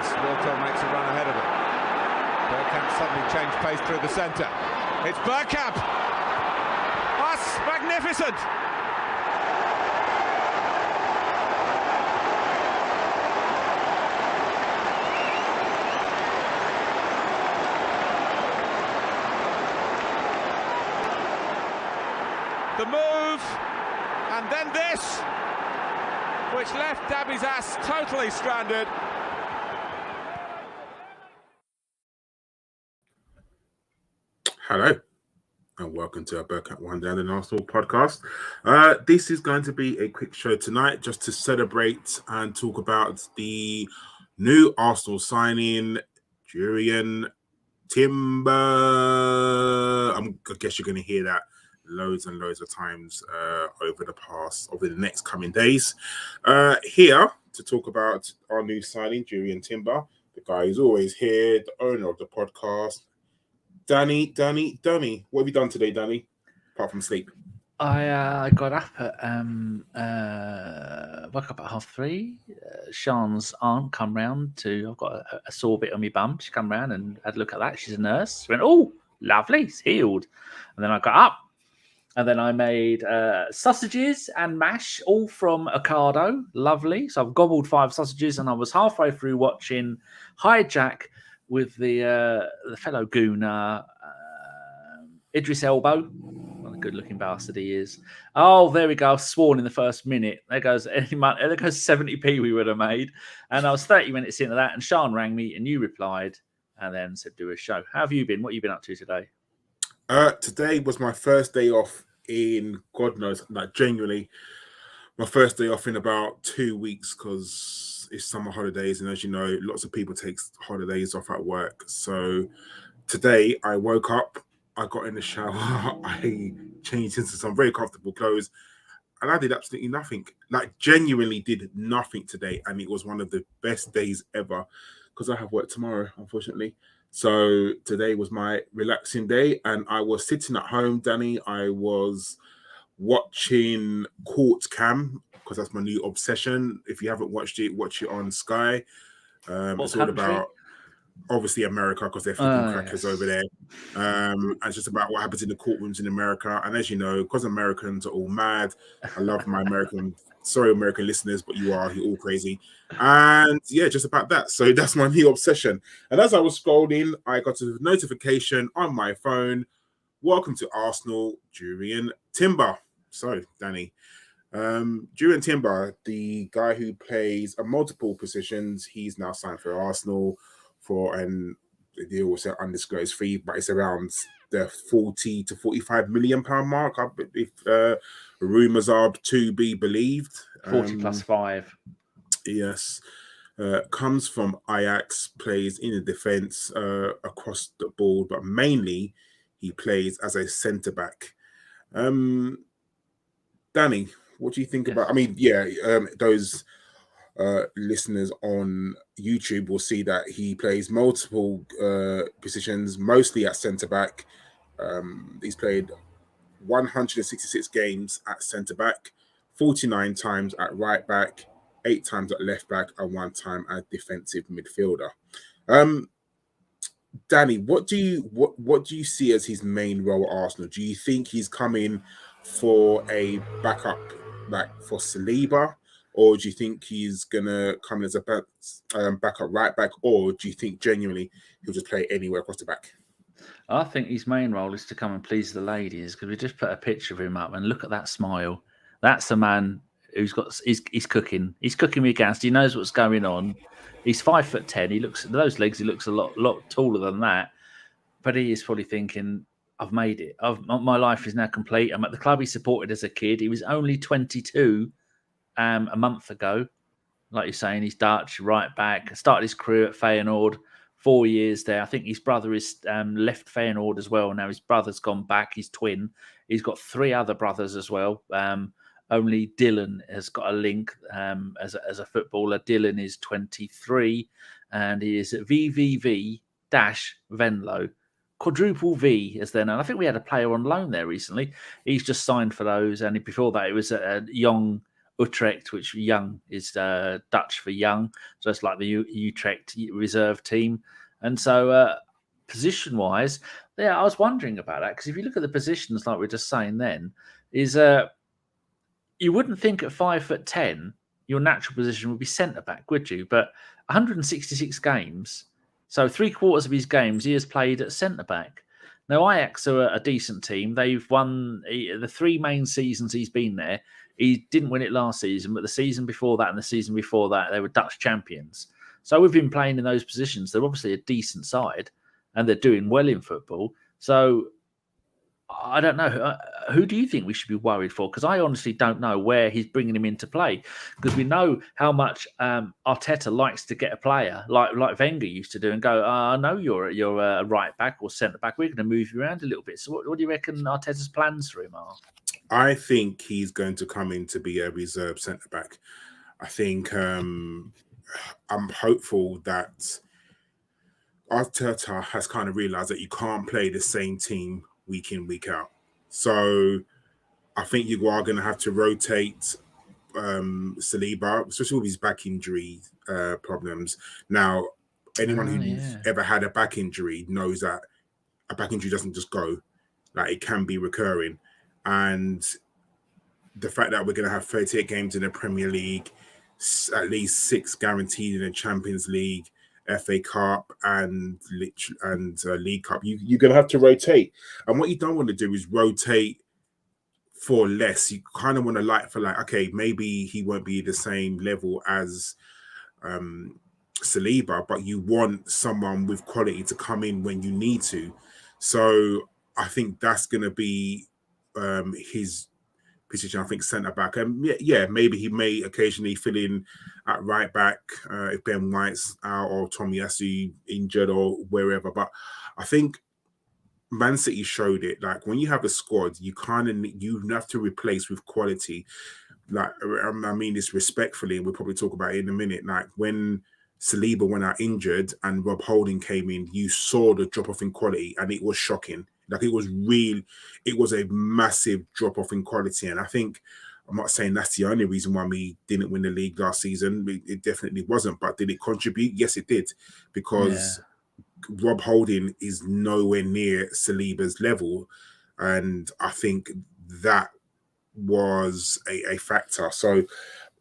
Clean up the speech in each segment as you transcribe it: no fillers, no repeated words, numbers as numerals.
as Walter makes a run ahead of him. Bergkamp suddenly changed pace through the centre. It's Bergkamp! That's magnificent! The move, and then this, which left Dabby's ass totally stranded. Hello, and welcome to our Bergkamp Wonderland and Arsenal podcast. This is going to be a quick show tonight just to celebrate and talk about the new Arsenal signing, Jurrien Timber. I guess you're going to hear that loads and loads of times over the next coming days. Here to talk about our new signing, Jurrien Timber, the guy who's always here, the owner of the podcast, Danny. What have you done today, Danny? Apart from sleep. I got up at woke up at 3:30. Sean's aunt come round I've got a sore bit on my bum. She come round and had a look at that. She's a nurse. She went, "Oh, lovely, it's healed." And then I got up. And then I made sausages and mash, all from Ocado. Lovely. So I've gobbled 5 sausages, and I was halfway through watching Hijack with the fellow gooner, Idris Elba. What a good-looking bastard he is. Oh, there we go. I've sworn in the first minute. There goes 70p we would have made. And I was 30 minutes into that, and Sean rang me, and you replied, and then said, do a show. How have you been? What have you been up to today? Today was my first day off in God knows, like genuinely, my first day off in about 2 weeks because it's summer holidays, and as you know, lots of people take holidays off at work. So today I woke up, I got in the shower, I changed into some very comfortable clothes, and I did absolutely nothing. Like genuinely did nothing today, and it was one of the best days ever because I have work tomorrow, unfortunately. So today was my relaxing day, and I was sitting at home, Danny. I was watching Court Cam because that's my new obsession. If you haven't watched it, watch it on Sky. It's all about, obviously, America because they're flipping crackers over there. And it's just about what happens in the courtrooms in America. And as you know, because Americans are all mad, I love my American listeners, but you're all crazy. And yeah, just about that. So that's my new obsession. And as I was scrolling, I got a notification on my phone. Welcome to Arsenal, Jurrien Timber. So, Danny, Jurrien Timber, the guy who plays multiple positions, he's now signed for Arsenal for the deal was an undisclosed fee, but it's around the 40 to 45 million pound mark. If rumours are to be believed, 40 plus 5. Yes, comes from Ajax, plays in the defence across the board, but mainly he plays as a centre back. Danny, what do you think about? I mean, those listeners on YouTube will see that he plays multiple positions, mostly at centre back. He's played 166 games at centre back, 49 times at right back, 8 times at left back, and 1 time at defensive midfielder. Danny, what do you see as his main role at Arsenal? Do you think he's coming for a backup, like for Saliba, or do you think he's gonna come as a backup right back, or do you think genuinely he'll just play anywhere across the back? I think his main role is to come and please the ladies, because we just put a picture of him up and look at that smile. That's a man who's got he's cooking. He's cooking with gas. He knows what's going on. He's 5'10". He looks those legs. He looks a lot taller than that. But he is probably thinking, "I've made it. My life is now complete. I'm at the club he supported as a kid. He was only 22 a month ago. Like you're saying, he's Dutch, right back. Started his career at Feyenoord, 4 years there. I think his brother is left Feyenoord as well. Now his brother's gone back. His twin. He's got 3 other brothers as well. Only Dylan has got a link as a footballer. Dylan is 23 and he is at VVV-Venlo. Quadruple V as their name. I think we had a player on loan there recently. He's just signed for those. And before that, it was a young Utrecht, which young is Dutch for young, so it's like the Utrecht reserve team. And so position-wise, yeah, I was wondering about that, because if you look at the positions, like we were just saying then, is you wouldn't think at 5'10" your natural position would be centre-back, would you? But 166 games, so 3/4 of his games he has played at centre-back. Now, Ajax are a decent team. They've won the 3 main seasons he's been there. He didn't win it last season, but the season before that and the season before that, they were Dutch champions. So we've been playing in those positions. They're obviously a decent side, and they're doing well in football. So I don't know. Who do you think we should be worried for? Because I honestly don't know where he's bringing him into play. Because we know how much Arteta likes to get a player like Wenger used to do and go, I know you're a right back or centre back. We're going to move you around a little bit. So what do you reckon Arteta's plans for him are? I think he's going to come in to be a reserve centre back. I think I'm hopeful that Arteta has kind of realised that you can't play the same team week in, week out. So I think you are going to have to rotate Saliba, especially with his back injury problems. Now, anyone who's ever had a back injury knows that a back injury doesn't just go. Like, it can be recurring. And the fact that we're going to have 38 games in the Premier League, at least 6 guaranteed in the Champions League, FA Cup and League Cup, you're going to have to rotate. And what you don't want to do is rotate for less. You kind of want to okay, maybe he won't be the same level as Saliba, but you want someone with quality to come in when you need to. So I think that's going to be his position. I think centre back, and maybe he may occasionally fill in at right back if Ben White's out or Tomiyasu injured or wherever. But I think Man City showed it. Like, when you have a squad, you have to replace with quality. Like, I mean this respectfully, and we'll probably talk about it in a minute. Like, when Saliba went out injured and Rob Holding came in, you saw the drop off in quality, and it was shocking. Like, it was a massive drop off in quality. And I think, I'm not saying that's the only reason why we didn't win the league last season. It definitely wasn't. But did it contribute? Yes, it did. Because Rob Holding is nowhere near Saliba's level. And I think that was a factor. So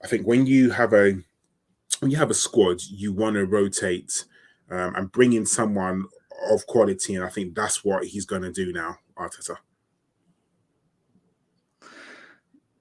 I think when you have a squad, you want to rotate and bring in someone of quality, and I think that's what he's going to do now, Arteta.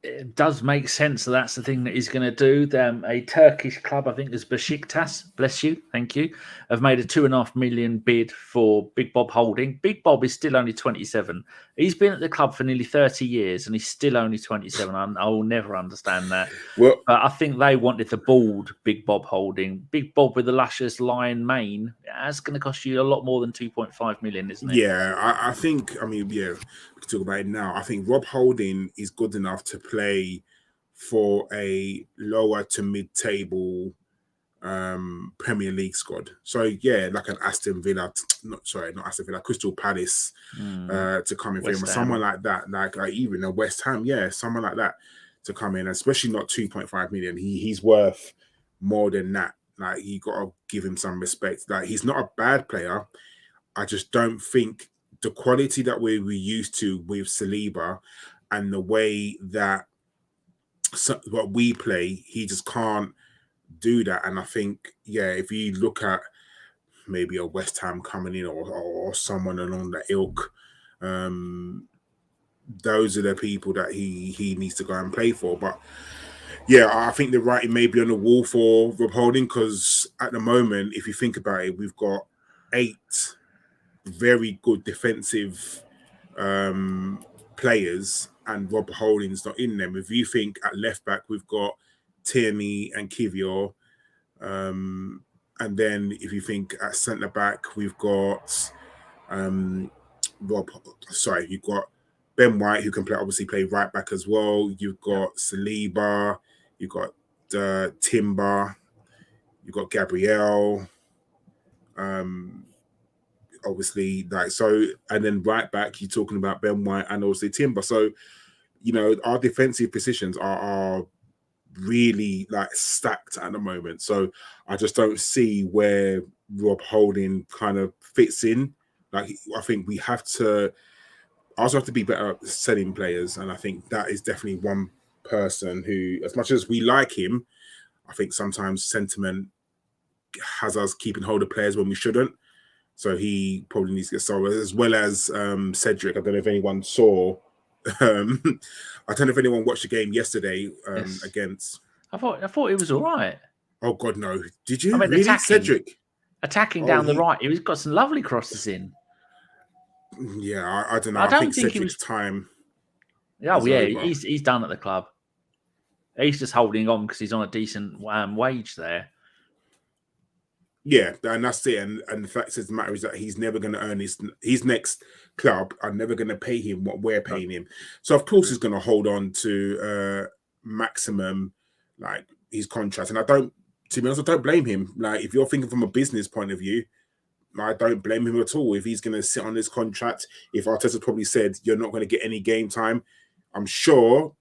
It does make sense that that's the thing that he's going to do. A Turkish club, I think, is Besiktas, bless you, thank you, have made a $2.5 million bid for Big Bob Holding. Big Bob is still only 27. He's been at the club for nearly 30 years and he's still only 27. I will never understand that. Well, but I think they wanted the bald Big Bob Holding. Big Bob with the luscious lion mane, that's going to cost you a lot more than 2.5 million, isn't it? Yeah, I think, we can talk about it now. I think Rob Holding is good enough to play for a lower to mid-table Premier League squad. So like an Aston Villa, not Aston Villa, Crystal Palace to come in for him, or someone like that, like even a West Ham, someone like that to come in, especially not 2.5 million. He's worth more than that. Like, you got to give him some respect. Like, he's not a bad player. I just don't think the quality that we're used to with Saliba and the way that what we play, he just can't do that. And I think, if you look at maybe a West Ham coming in or someone along the ilk, those are the people that he needs to go and play for. But I think the writing may be on the wall for Rob Holding, because at the moment, if you think about it, we've got 8 very good defensive players, and Rob Holding's not in them. If you think at left back, we've got Tierney and Kiwior, and then if you think at centre back, we've got you've got Ben White, who can play right back as well. You've got Saliba, you've got Timber, you've got Gabriel. Obviously, and then right back, you're talking about Ben White and obviously Timber. So, our defensive positions are really like stacked at the moment. So I just don't see where Rob Holding kind of fits in. Like, I think we have to also have to be better at selling players, and I think that is definitely one person who, as much as we like him, I think sometimes sentiment has us keeping hold of players when we shouldn't. So he probably needs to get sold, as well as Cedric. I don't know if anyone saw. I don't know if anyone watched the game yesterday Yes. against. I thought he was all right. Oh God, no! Did you I mean, really, Cedric? Attacking down the right, he's got some lovely crosses in. Yeah, I don't know. I don't think Cedric's he was time. Oh yeah, he's done at the club. He's just holding on because he's on a decent wage there. Yeah, and that's it. And the fact of the matter is that he's never going to earn his next club are never going to pay him what we're paying him. So of course he's going to hold on to maximum like his contract. And to be honest, I don't blame him. Like, if you're thinking from a business point of view, I don't blame him at all. If he's going to sit on this contract, if Arteta probably said you're not going to get any game time, I'm sure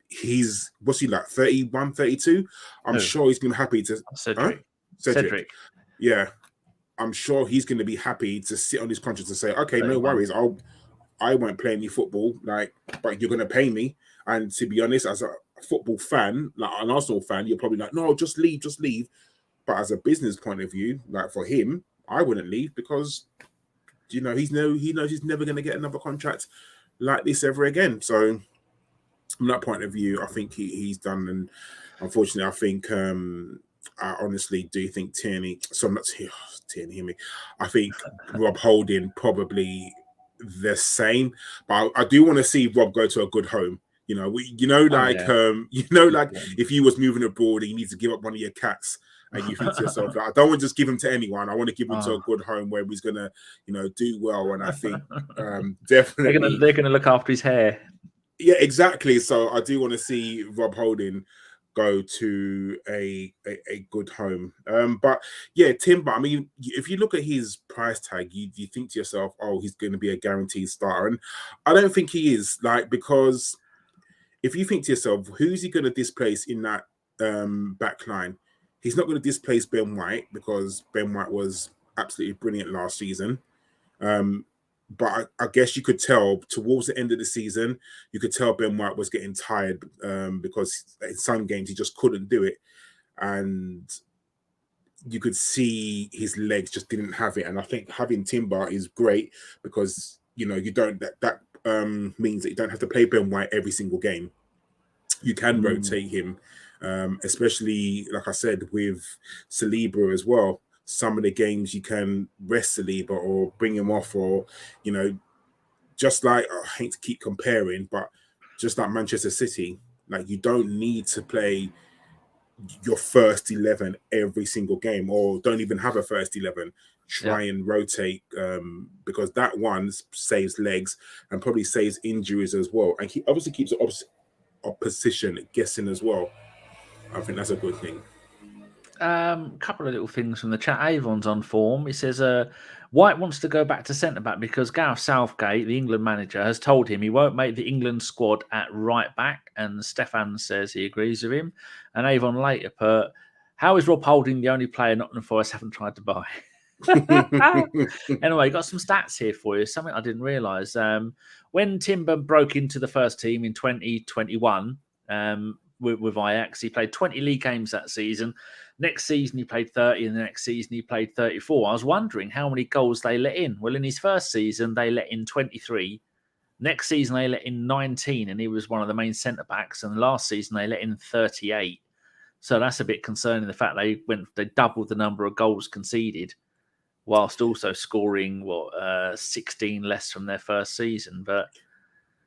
what's he like, 31, 32? I'm sure he's going to be happy to Cedric. Yeah, I'm sure he's going to be happy to sit on his contract and say, okay, no worries, I won't play any football, like, but you're going to pay me. And to be honest, as a football fan, like an Arsenal fan, you're probably like, no, just leave. But as a business point of view, like for him, I wouldn't leave because, he knows he's never going to get another contract like this ever again. So from that point of view, I think he's done. And unfortunately, I think I honestly do think Tierney. So I'm not Tierney. Hear me. I think Rob Holding probably the same, but I do want to see Rob go to a good home. If you was moving abroad and you need to give up one of your cats, and you think to yourself, like, I don't want to just give him to anyone. I want to give him to a good home where he's gonna, do well. And I think definitely they're gonna look after his hair. Yeah, exactly. So I do want to see Rob Holding go to a good home. But yeah, Timber, I mean, if you look at his price tag, you think to yourself, oh, he's going to be a guaranteed starter. And I don't think he is, like, because if you think to yourself, who's he going to displace in that back line? He's not going to displace Ben White because Ben White was absolutely brilliant last season. But I guess you could tell towards the end of the season, you could tell Ben White was getting tired because in some games he just couldn't do it. And you could see his legs just didn't have it. And I think having Timber is great because, you don't, that means that you don't have to play Ben White every single game. You can rotate him, especially, like I said, with Saliba as well. Some of the games you can rest Saliba or bring him off, or, just like, I hate to keep comparing, but just like Manchester City, like, you don't need to play your first 11 every single game, or don't even have a first 11. Try and rotate because that one saves legs and probably saves injuries as well. And he obviously keeps the opposition guessing as well. I think that's a good thing. Couple of little things from the chat. Avon's on form. He says White wants to go back to centre-back because Gareth Southgate, the England manager, has told him he won't make the England squad at right-back, and Stefan says he agrees with him. And Avon later put, how is Rob Holding the only player Nottingham Forest haven't tried to buy? Anyway, got some stats here for you, something I didn't realise. When Timber broke into the first team in 2021 with Ajax, he played 20 league games that season. Next season, he played 30, and the next season, he played 34. I was wondering how many goals they let in. Well, in his first season, they let in 23. Next season, they let in 19, and he was one of the main centre-backs. And last season, they let in 38. So that's a bit concerning, the fact they doubled the number of goals conceded, whilst also scoring 16 less from their first season. But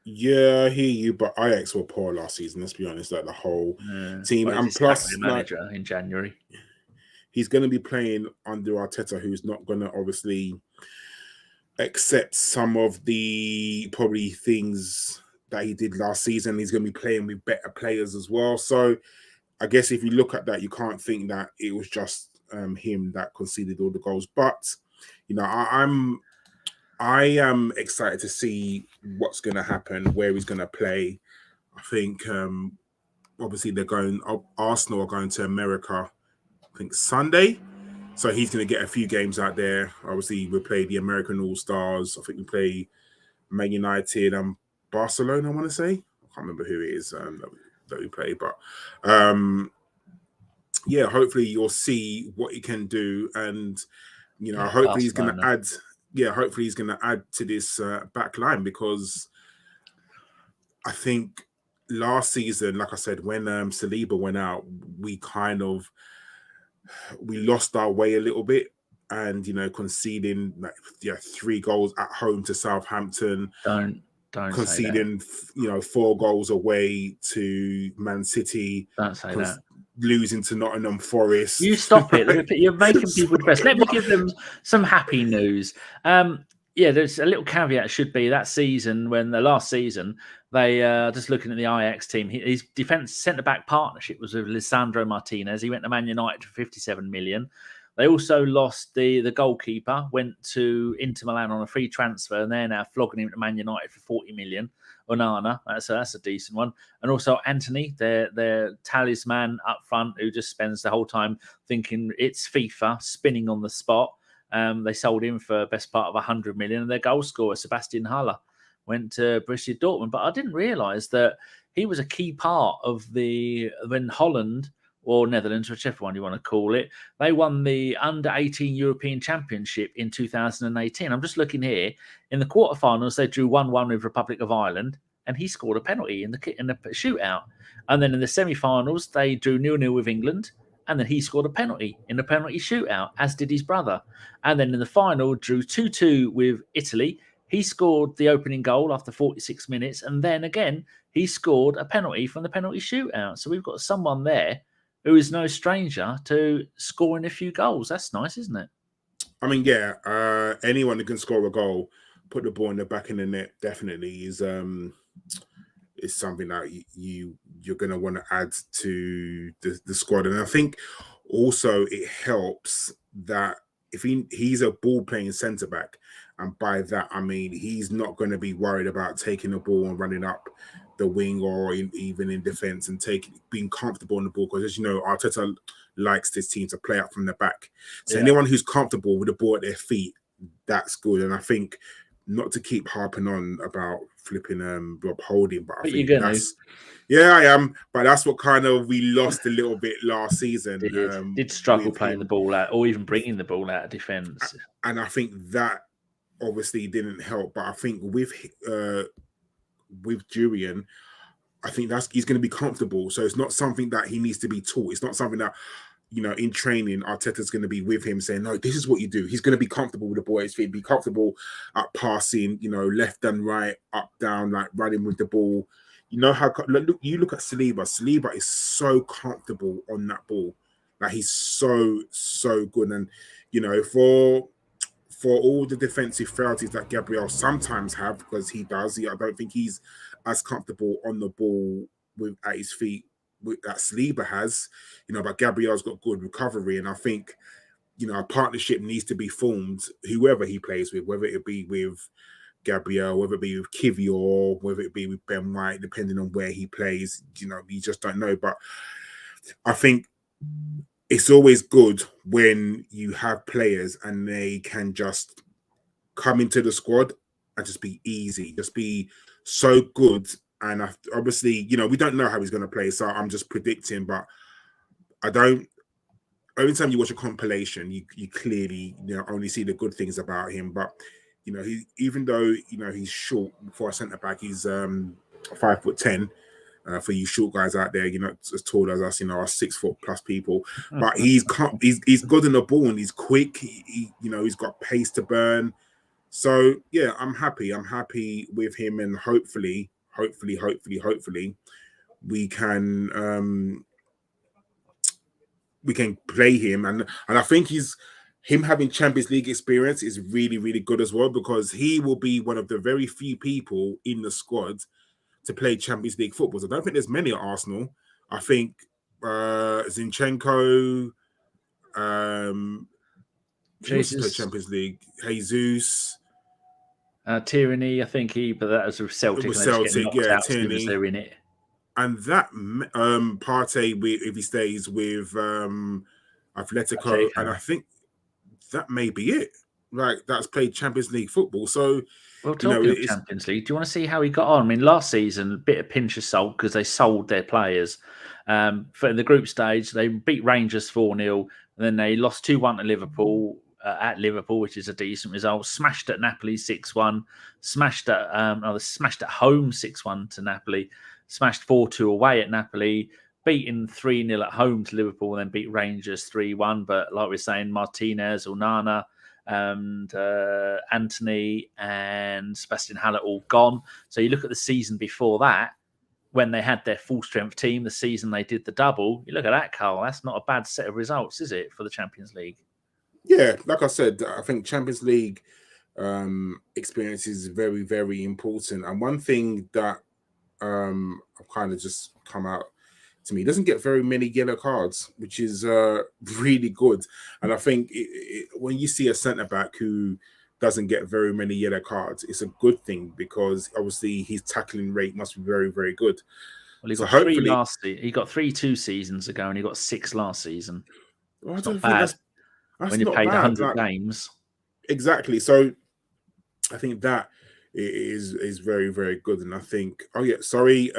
yeah, I hear you. But Ajax were poor last season. Let's be honest, like the whole team, and plus the manager in January, he's going to be playing under Arteta, who's not going to obviously accept some of the probably things that he did last season. He's going to be playing with better players as well. So I guess if you look at that, you can't think that it was just him that conceded all the goals. But I am excited to see what's going to happen, where he's going to play. I think obviously Arsenal are going to America, I think Sunday. So he's going to get a few games out there. Obviously, we play the American All-Stars. I think we play Man United and Barcelona, I want to say. I can't remember who it is that we play. But yeah, hopefully you'll see what he can do. And, hopefully he's going to add. Yeah, hopefully he's going to add to this back line, because I think last season, like I said, when Saliba went out, we lost our way a little bit, and conceding 3 goals at home to Southampton. Don't conceding 4 goals away to Man City. Don't say that. Losing to Nottingham Forest. You stop it. You're making people depressed. Let me give them some happy news. There's a little caveat should be that season, when the last season, they just looking at the Ajax team, his defence centre-back partnership was with Lisandro Martinez. He went to Man United for 57 million. They also lost the goalkeeper, went to Inter Milan on a free transfer, and they're now flogging him to Man United for 40 million. Onana, that's a decent one. And also Anthony, their talisman up front, who just spends the whole time thinking it's FIFA, spinning on the spot. They sold him for best part of 100 million, and their goal scorer, Sebastian Haller, went to Borussia Dortmund. But I didn't realise that he was a key part of when Holland or Netherlands, whichever one you want to call it, they won the Under-18 European Championship in 2018. I'm just looking here. In the quarterfinals, they drew 1-1 with Republic of Ireland, and he scored a penalty in the shootout. And then in the semi-finals, they drew 0-0 with England, and then he scored a penalty in the penalty shootout, as did his brother. And then in the final, drew 2-2 with Italy. He scored the opening goal after 46 minutes, and then again, he scored a penalty from the penalty shootout. So we've got someone there who is no stranger to scoring a few goals. That's nice, isn't it? I mean, yeah, anyone who can score a goal, put the ball in the back of the net, definitely is something that you're going to want to add to the squad. And I think also it helps that if he's a ball-playing centre-back, and by that, I mean, he's not going to be worried about taking the ball and running up the wing or even in defence and being comfortable on the ball, because as you know, Arteta likes this team to play up from the back. So anyone who's comfortable with the ball at their feet, that's good. And I think not to keep harping on about flipping Rob Holding, but I think I am. But that's what kind of we lost a little bit last season. Did struggle playing the ball out or even bringing the ball out of defence. And I think that obviously didn't help. But I think with Jurrien, I think he's going to be comfortable. So it's not something that he needs to be taught. It's not something that, in training, Arteta's going to be with him saying, no, this is what you do. He's going to be comfortable with the ball at his feet, be comfortable at passing, left and right, up, down, like running with the ball. You know how, you look at Saliba. Saliba is so comfortable on that ball. Like he's so good. And, for all the defensive frailties that Gabriel sometimes have, because he does, I don't think he's as comfortable on the ball at his feet that Saliba has, but Gabriel's got good recovery. And I think, a partnership needs to be formed, whoever he plays with, whether it be with Gabriel, whether it be with Kiwior, whether it be with Ben White, depending on where he plays, you just don't know. But I think it's always good when you have players and they can just come into the squad and just be easy, just be so good. And obviously, we don't know how he's going to play, so I'm just predicting. But every time you watch a compilation, you clearly only see the good things about him. But even though he's short for a centre back, he's 5'10". For you short guys out there, as tall as us, are 6 foot plus people. But he's good in the ball and he's quick. He's got pace to burn. So yeah, I'm happy. I'm happy with him, and hopefully, we can play him. And I think him having Champions League experience is really, really good as well, because he will be one of the very few people in the squad to play Champions League football. So I don't think there's many at Arsenal. I think Zinchenko, Jesus, play Champions League. Jesus, Tierney, I think but that was with Celtic. It was Celtic, yeah. Tierney, they're in it. and that Partey, if he stays with Atletico, and I think that may be it. Like, that's played Champions League football. So, well, talking of Champions League, do you want to see how he got on? I mean, last season, a bit of pinch of salt because they sold their players. For the group stage, they beat Rangers 4-0, and then they lost 2-1 to Liverpool at Liverpool, which is a decent result. Smashed at Napoli 6-1. Smashed at home 6-1 to Napoli. Smashed 4-2 away at Napoli. Beaten 3-0 at home to Liverpool, and then beat Rangers 3-1. But like we're saying, Martinez, Onana, and Anthony and Sebastian Haller all gone. So you look at the season before that, when they had their full strength team, the season they did the double. You look at that, Karl. That's not a bad set of results, is it, for the Champions League? Yeah, like I said, I think Champions League experience is very, very important. And one thing that I've kind of just come out to me, he doesn't get very many yellow cards, which is really good. And I think when you see a centre-back who doesn't get very many yellow cards, it's a good thing, because obviously his tackling rate must be very, very good. Well, he got three last season. He got 3 2 seasons ago, and he got 6 last season. Well, it's not bad. That's when you played 100 games. Exactly. So I think that is very, very good. And I think, sorry.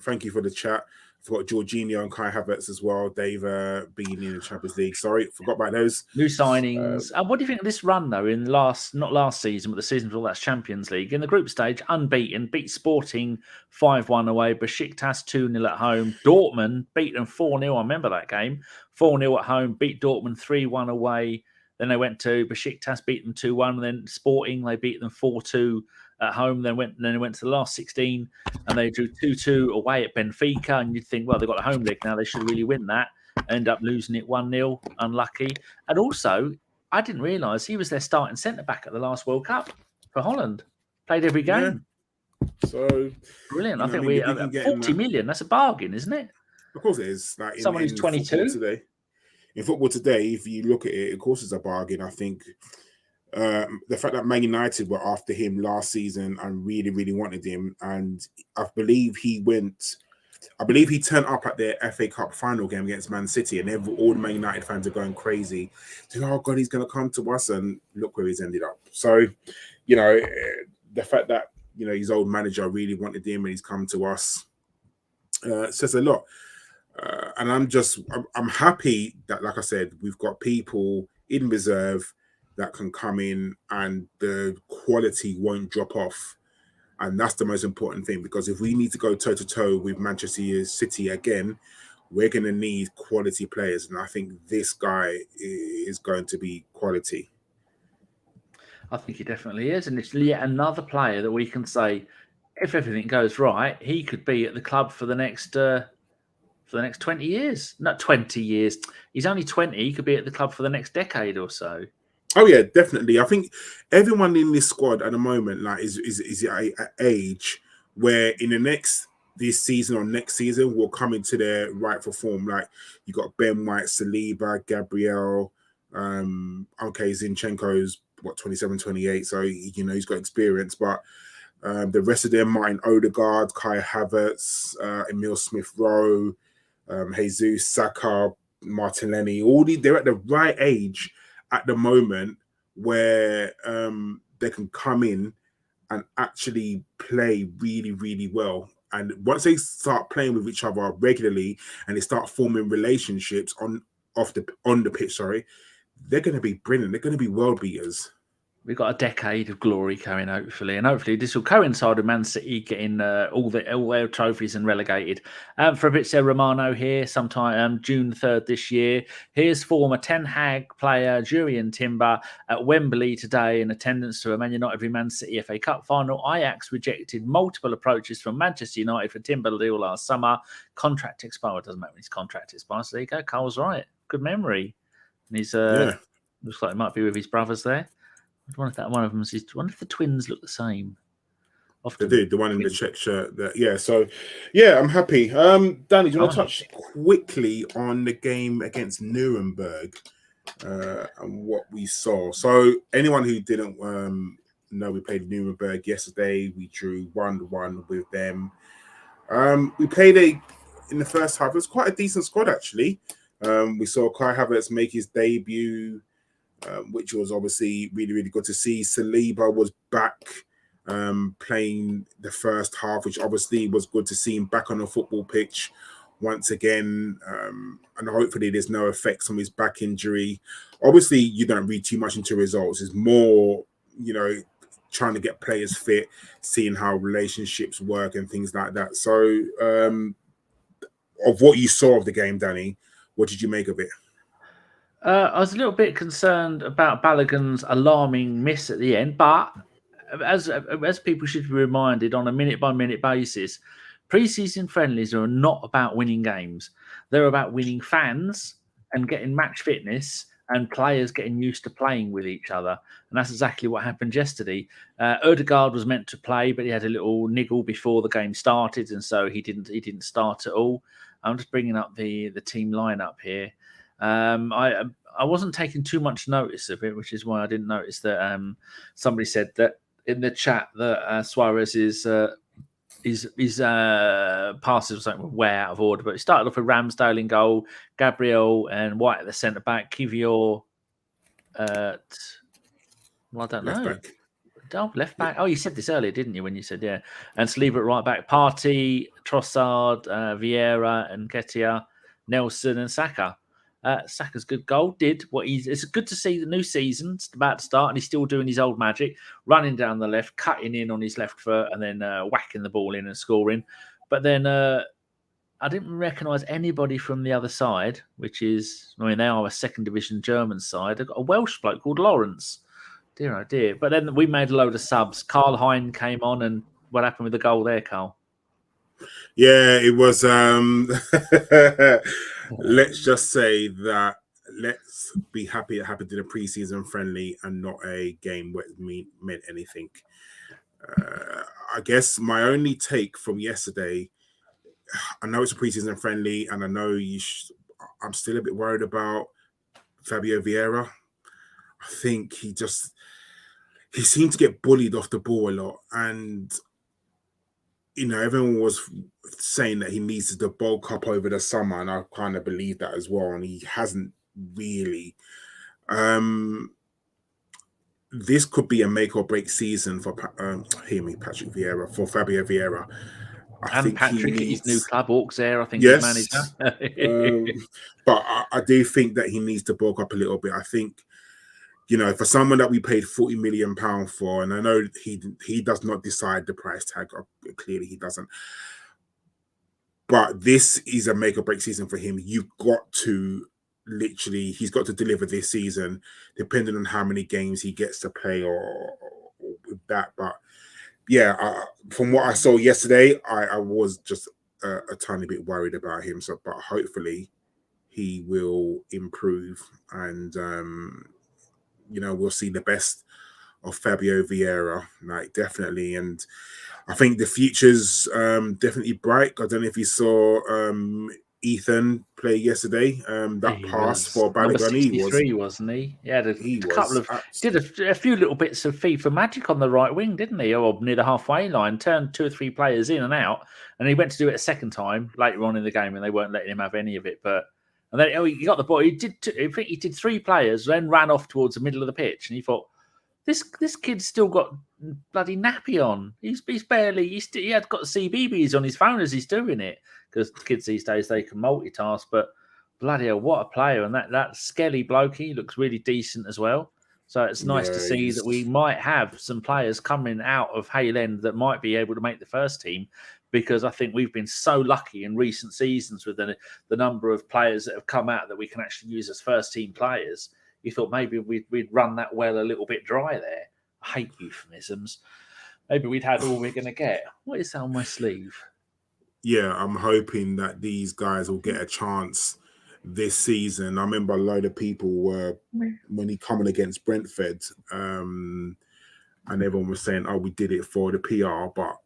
Thank you for the chat. I forgot Jorginho and Kai Havertz as well. They've been in the Champions League. Sorry, forgot about those. New signings. What do you think of this run, though, in not last season, but the season before, that's Champions League? In the group stage, unbeaten, beat Sporting 5-1 away, Besiktas 2-0 at home, Dortmund beat them 4-0. I remember that game. 4-0 at home, beat Dortmund 3-1 away. Then they went to Besiktas, beat them 2-1. And then Sporting, they beat them 4-2 at home. Then they went to the last 16, and they drew 2-2 away at Benfica. And you'd think, well, they've got a home league now, they should really win that. End up losing it 1-0, unlucky. And also, I didn't realise he was their starting centre-back at the last World Cup for Holland. Played every game. Yeah. So brilliant. I think we 40 million. That's a bargain, isn't it? Of course it is. Like someone who's 22 in football today, if you look at it, of course it's a bargain. I think the fact that Man United were after him last season and really, really wanted him, and I believe he turned up at their FA Cup final game against Man City, and all the Man United fans are going crazy. Saying, oh God, he's going to come to us, and look where he's ended up. So, the fact that his old manager really wanted him and he's come to us says a lot. And I'm happy that, like I said, we've got people in reserve that can come in and the quality won't drop off. And that's the most important thing, because if we need to go toe-to-toe with Manchester City again, we're going to need quality players. And I think this guy is going to be quality. I think he definitely is. And it's yet another player that we can say, if everything goes right, he could be at the club for the next 20 years. Not 20 years. He's only 20. He could be at the club for the next decade or so. Oh yeah, definitely. I think everyone in this squad at the moment, like, is at age where in this season or next season will come into their rightful form. Like, you got Ben White, Saliba, Gabriel, Zinchenko's 27, 28, so he's got experience, but the rest of them, Martin Odegaard, Kai Havertz, Emile Smith Rowe, Jesus, Saka, Martinelli, they're at the right age at the moment where they can come in and actually play really, really well. And once they start playing with each other regularly and they start forming relationships on the pitch, they're going to be brilliant. They're going to be world beaters. We've got a decade of glory coming, hopefully. And hopefully this will coincide with Man City getting all their trophies and relegated. Fabrizio Romano here sometime June 3rd this year. Here's former Ten Hag player Jurrien Timber at Wembley today in attendance to a Man United v Man City FA Cup final. Ajax rejected multiple approaches from Manchester United for Timber deal last summer. Contract expired. Doesn't matter when his contract expires. So there you go. Karl's right. Good memory. And he's looks like he might be with his brothers there. One of the twins look the same. Often. They do, the one in the check shirt. I'm happy. Danny, do you want to touch quickly on the game against Nuremberg and what we saw? So anyone who didn't know, we played Nuremberg yesterday. We drew 1-1 with them. We played in the first half. It was quite a decent squad, actually. We saw Kai Havertz make his debut, which was obviously really, really good to see. Saliba was back playing the first half, which obviously was good to see him back on the football pitch once again. And hopefully there's no effects on his back injury. Obviously, you don't read too much into results. It's more, trying to get players fit, seeing how relationships work and things like that. So, of what you saw of the game, Danny, what did you make of it? I was a little bit concerned about Balogun's alarming miss at the end, but as people should be reminded on a minute-by-minute basis, pre-season friendlies are not about winning games. They're about winning fans and getting match fitness and players getting used to playing with each other. And that's exactly what happened yesterday. Odegaard was meant to play, but he had a little niggle before the game started, and so he didn't start at all. I'm just bringing up the team lineup here. I wasn't taking too much notice of it, which is why I didn't notice that somebody said that in the chat that Suarez is passes were way out of order. But it started off with Ramsdale in goal, Gabriel and White at the centre back, Kiwior I don't know. Back. Oh, left back. Oh, you said this earlier, didn't you? When you said and Saliba at right back, Partey, Trossard, Vieira, and Nketiah, Nelson, and Saka. Saka's good goal did what it's good to see the new season's about to start, and he's still doing his old magic, running down the left, cutting in on his left foot, and then whacking the ball in and scoring. But then I didn't recognise anybody from the other side, which is, they are a second division German side. They've got a Welsh bloke called Lawrence. Dear, oh dear. But then we made a load of subs. Karl Hein came on, and what happened with the goal there, Karl? Yeah, it was. Let's just say that let's be happy it happened in a pre-season friendly and not a game where it meant anything. I guess my only take from yesterday, I know it's a pre-season friendly, and I know I'm still a bit worried about Fabio Vieira. I think he seemed to get bullied off the ball a lot, and everyone was saying that he needs to bulk up over the summer, and I kind of believe that as well, and he hasn't really. This could be a make or break season for Patrick Vieira, for Fabio Vieira. I think Patrick at his new club, Auxerre, I think yes, he's manager. But I do think that he needs to bulk up a little bit. I think, for someone that we paid £40 million for, and I know he does not decide the price tag, clearly he doesn't. But this is a make or break season for him. He's got to deliver this season, depending on how many games he gets to play or with that. But yeah, from what I saw yesterday, I was just a tiny bit worried about him. But hopefully he will improve, and we'll see the best of Fabio Vieira, definitely. And I think the future's definitely bright. I don't know if you saw Ethan play yesterday. That pass for Balogun, he was 63, wasn't he? He had a few little bits of FIFA magic on the right wing, didn't he? Or near the halfway line, turned 2 or 3 players in and out, and he went to do it a second time later on in the game, and they weren't letting him have any of it. And then he got the ball. I think he did 3 players, then ran off towards the middle of the pitch, and he thought, This kid's still got bloody nappy on. He had got CBeebies on his phone as he's doing it, because kids these days, they can multitask. But bloody hell, what a player! And that Skelly bloke, he looks really decent as well. So it's nice to see that we might have some players coming out of Hale End that might be able to make the first team, because I think we've been so lucky in recent seasons with the number of players that have come out that we can actually use as first team players. You thought maybe we'd run that well a little bit dry there. I hate euphemisms. Maybe we'd had all we're going to get. What is that on my sleeve? Yeah, I'm hoping that these guys will get a chance this season. I remember a load of people were, when he coming against Brentford, and everyone was saying, we did it for the PR. But,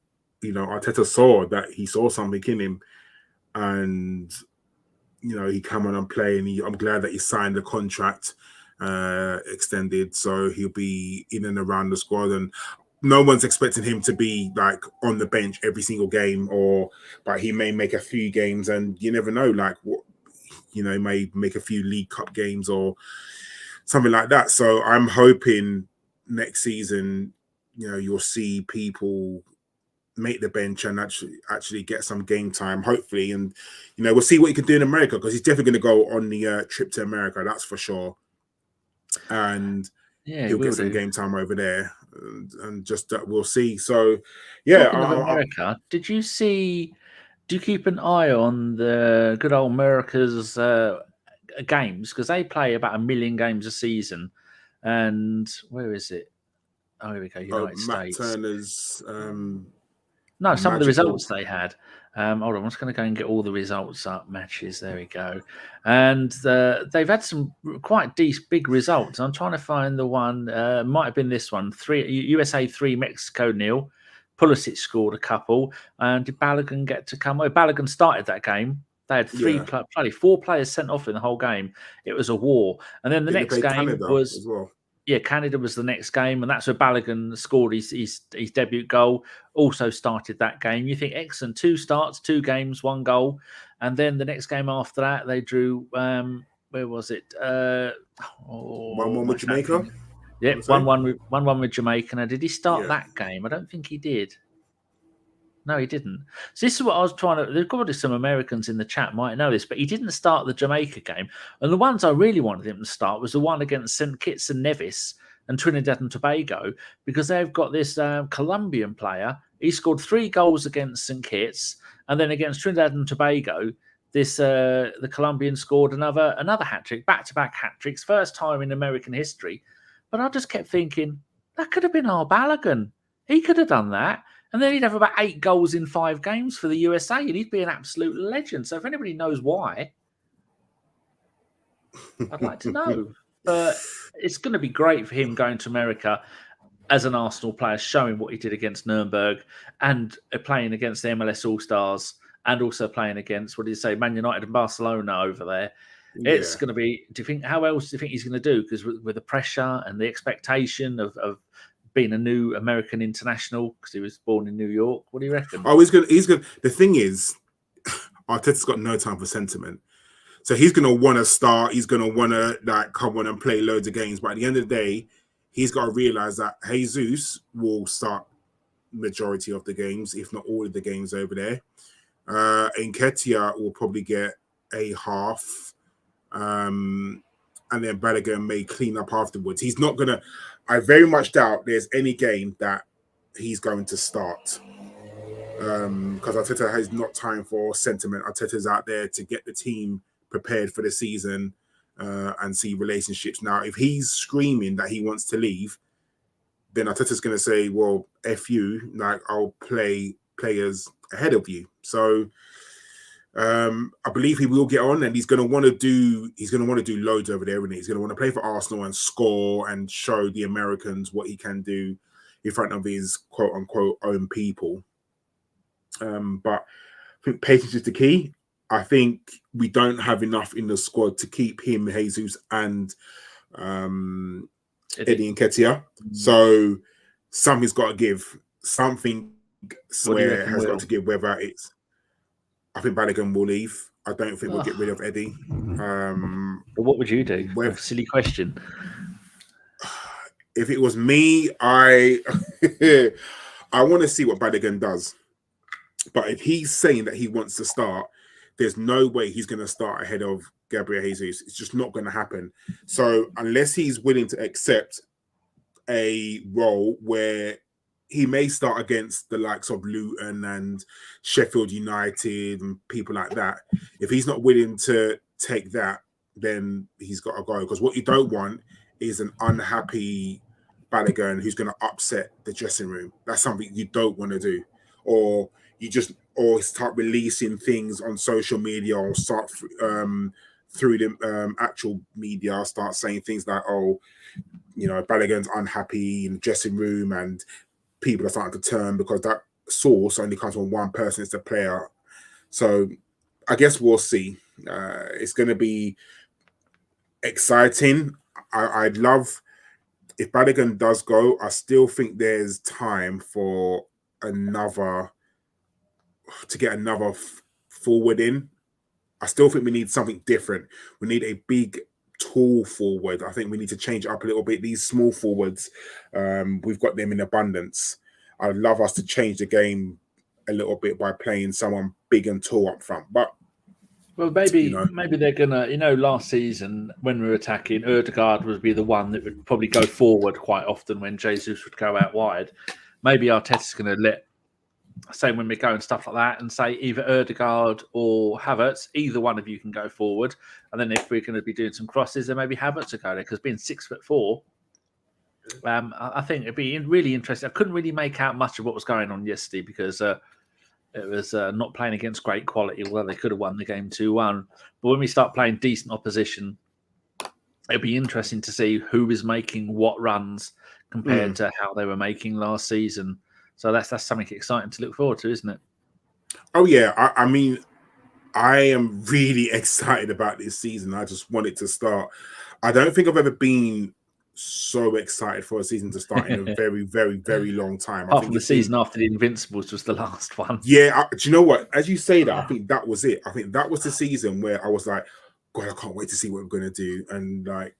Arteta saw that he saw something in him, and, he come on and play, and I'm glad that he signed the contract extended, so he'll be in and around the squad. And no one's expecting him to be like on the bench every single game, but he may make a few games, and you never know, like what, may make a few League Cup games or something like that. So I'm hoping next season, you'll see people make the bench and actually get some game time, hopefully. And, we'll see what he can do in America, because he's definitely going to go on the trip to America, that's for sure. And he'll get some game time over there, and just we'll see. So, yeah. Talking of America, do you keep an eye on the good old America's games? Because they play about 1 million games a season. And where is it? Oh, here we go. United States. Matt Turner's. No, some of the results they had. Hold on, I'm just going to go and get all the results up. Matches, there we go. And they've had some quite big results. I'm trying to find the one. Might have been this one. USA 3, Mexico 0. Pulisic scored a couple. And did Balogun get to come? Oh, Balogun started that game. They had 4 players sent off in the whole game. It was a war. And then the next game Canada was as well. Yeah, Canada was the next game, and that's where Balogun scored his debut goal. Also started that game. You think excellent, 2 starts, 2 games, 1 goal, and then the next game after that they drew. Where was it? 1-1 with Jamaica. Yeah, 1-1 with Jamaica. Now, did he start that game? I don't think he did. No, he didn't. So this is what I was trying to... There's probably some Americans in the chat might know this, but he didn't start the Jamaica game. And the ones I really wanted him to start was the one against St. Kitts and Nevis and Trinidad and Tobago, because they've got this Colombian player. He scored 3 goals against St. Kitts, and then against Trinidad and Tobago, the Colombian scored another hat-trick, back-to-back hat-tricks, first time in American history. But I just kept thinking, that could have been our Balogun. He could have done that. And then he'd have about 8 goals in 5 games for the USA, and he'd be an absolute legend. So if anybody knows why, I'd like to know. But it's going to be great for him going to America as an Arsenal player, showing what he did against Nuremberg and playing against the MLS All-Stars, and also playing against, Man United and Barcelona over there. It's going to be... how else do you think he's going to do? Because with the pressure and the expectation of being a new American international, because he was born in New York. What do you reckon? Oh, he's good. The thing is, Arteta's got no time for sentiment. So he's going to want to start. He's going to want to come on and play loads of games. But at the end of the day, he's got to realize that Jesus will start majority of the games, if not all of the games over there. Nketiah will probably get a half. And then Balogun may clean up afterwards. He's not going to... I very much doubt there's any game that he's going to start, because Arteta has not time for sentiment. Arteta's out there to get the team prepared for the season and see relationships. Now, if he's screaming that he wants to leave, then Arteta's going to say, well, F you, I'll play players ahead of you. So I believe he will get on, and he's going to want to do loads over there, isn't he? He's going to want to play for Arsenal and score and show the Americans what he can do in front of his quote unquote own people. But I think patience is the key. I think we don't have enough in the squad to keep him, Jesus, and Eddie Nketiah. So something's got to give. Something somewhere has got to give, whether it's... I think Balogun will leave. I don't think we'll get rid of Eddie. But what would you do? Silly question. If it was me, I want to see what Balogun does. But if he's saying that he wants to start, there's no way he's going to start ahead of Gabriel Jesus. It's just not going to happen. So unless he's willing to accept a role where he may start against the likes of Luton and Sheffield United and people like that, if he's not willing to take that, then he's got to go. Because what you don't want is an unhappy Balogun who's going to upset the dressing room. That's something you don't want to do. Or start releasing things on social media, or start through the actual media, start saying things like, Balogun's unhappy in the dressing room, and people are starting to turn, because that source only comes from one person, it's the player. So I guess we'll see. It's going to be exciting. I'd love if Balogun does go, I still think there's time for to get another forward in. I still think we need something different. We need a big, tall forward. I think we need to change it up a little bit. These small forwards, we've got them in abundance. I'd love us to change the game a little bit by playing someone big and tall up front. But well, maybe they're gonna. Last season when we were attacking, Odegaard would be the one that would probably go forward quite often when Jesus would go out wide. Maybe Arteta's going to say when we go and stuff like that, and say either Odegaard or Havertz, either one of you can go forward. And then if we're going to be doing some crosses, then maybe Havertz will go there, because being 6'4", I think it'd be really interesting. I couldn't really make out much of what was going on yesterday because it was not playing against great quality. Well, they could have won the game 2-1. But when we start playing decent opposition, it'll be interesting to see who is making what runs compared to how they were making last season. So that's something exciting to look forward to, isn't it? Oh, yeah. I mean, I am really excited about this season. I just want it to start. I don't think I've ever been so excited for a season to start in a very, very, very long time. Apart from the season after the Invincibles was the last one. Yeah, do you know what? As you say that, I think that was it. I think that was the season where I was like, God, I can't wait to see what we're going to do. And like,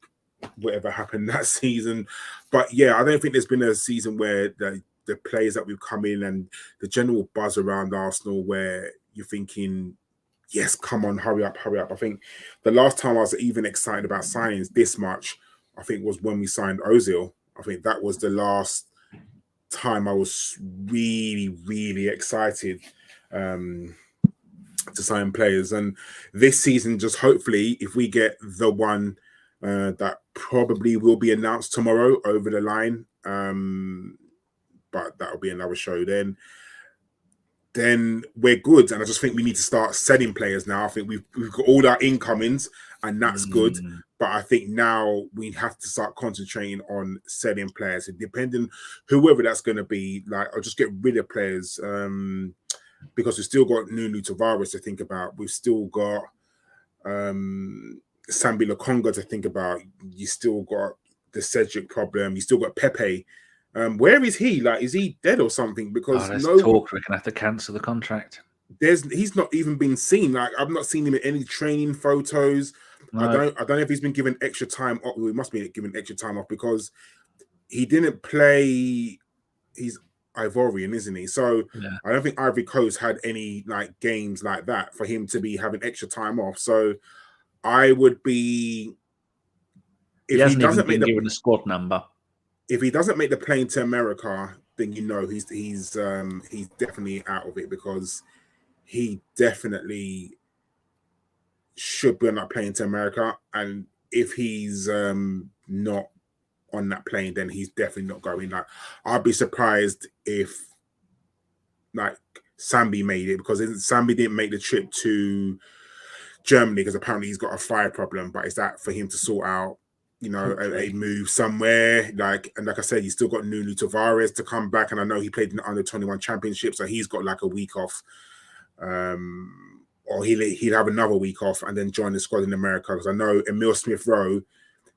whatever happened that season. But yeah, I don't think there's been a season where the players that we've come in and the general buzz around Arsenal where you're thinking, yes, come on, hurry up, hurry up. I think the last time I was even excited about signings this much, I think was when we signed Ozil. I think that was the last time I was really, really excited to sign players. And this season, just hopefully, if we get the one that probably will be announced tomorrow over the line, but that'll be another show then we're good. And I just think we need to start selling players now. I think we've got all our incomings and that's good. But I think now we have to start concentrating on selling players. And depending whoever that's going to be, like, I'll just get rid of players because we've still got Nuno Tavares to think about. We've still got Sambi Lokonga to think about. You still got the Cedric problem. You still got Pepe. Where is he? Like, is he dead or something? Because there's talk we're gonna have to cancel the contract. He's not even been seen. Like, I've not seen him in any training photos. No. I don't know if he's been given extra time off. Well, he must be given extra time off because he didn't play. He's Ivorian, isn't he? So yeah. I don't think Ivory Coast had any like games like that for him to be having extra time off. So I would be if he doesn't make given a squad number. If he doesn't make the plane to America, then you know he's definitely out of it because he definitely should be on that plane to America. And if he's not on that plane, then he's definitely not going. Like, I'd be surprised if like Sambi made it because Sambi didn't make the trip to Germany because apparently he's got a fire problem. But is that for him to sort out? You know, a move somewhere. Like I said, he's still got Nuno Tavares to come back. And I know he played in the under-21 championship, so he's got like a week off. Or he'll have another week off and then join the squad in America. Because I know Emile Smith-Rowe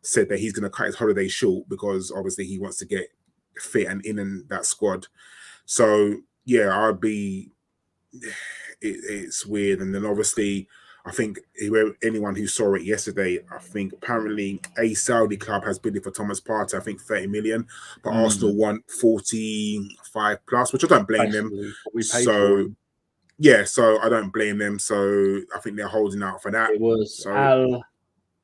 said that he's going to cut his holiday short because obviously he wants to get fit and in that squad. So, yeah, it's weird. And then obviously, I think anyone who saw it yesterday, I think apparently a Saudi club has bid for Thomas Partey, I think 30 million, but Arsenal want 45 plus, which I don't blame them. So, yeah, so I don't blame them. So I think they're holding out for that. It was